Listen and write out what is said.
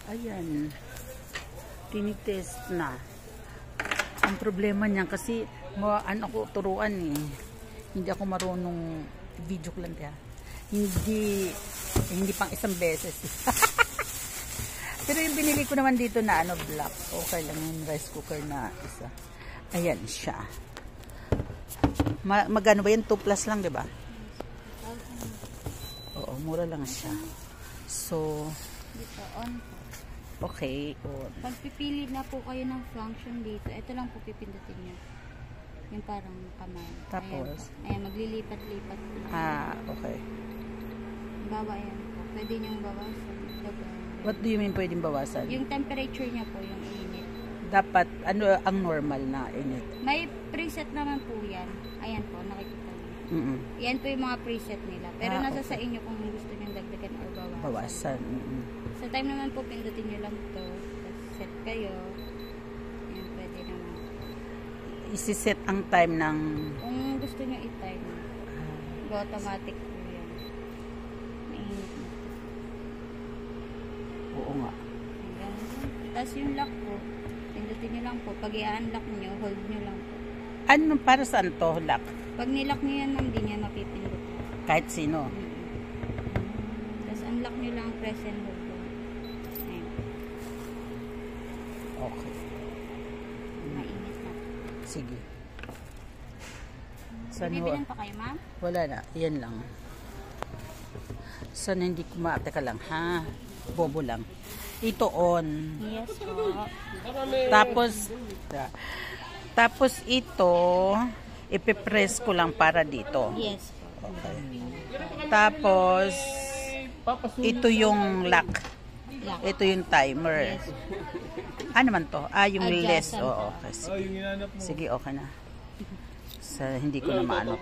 Ayan. Tinitest na. Ang problema niyan kasi ano ako turuan eh. Hindi ako marunong video ko lang kaya. Hindi pang isang beses. Pero yung binili ko naman dito na black. Okay lang yung rice cooker na isa. Ayan siya. Magano ba yan? 2 plus lang, di ba? Oo, mura lang siya. So, dito, on po. Okay, on. Pagpipili na po kayo ng function dito, ito lang po pipindutin nyo. Yung parang kamay. Tapos? Ayan, maglilipat-lipat. Okay. Bawa yan po. Pwede nyo bawasan. What do you mean pwedeng bawasan? Yung temperature niya po, yung init. Dapat, ano ang normal na init? May preset naman po yan. Ayan po, nakikita nyo. Yan po yung mga preset nila. Pero nasa sa inyo kung gusto nyo dagdagan or bawasan. Bawasan. Sa time naman po, pindutin nyo lang to. Set kayo. Ayan, pwede naman. Isi-set ang time ng... Kung gusto nyo i-time, automatic po yan. Mainit na. Oo nga. Ayan. Tapos yung lock po, pindutin nyo lang po. Pag i-unlock nyo, hold nyo lang po. Ano, para saan to, lock? Pag nilock nyo yan, hindi nyo mapipindot. Kahit sino? Tapos unlock nyo lang, press and hold. Ayan. Okay. Mainit na. Sige. Bibilan pa kayo, ma'am? Wala na. Yan lang. Sana hindi ko Teka lang, ha? Bobo lang. Ito on. Yes po. Tapos ito, ipipress ko lang para dito. Yes po. Okay. Tapos, ito yung lock. Ito yung timer. Yes. Ano man to? Yung less. Adjacent. Oo, okay. Sige, okay na. Hindi ko na maano.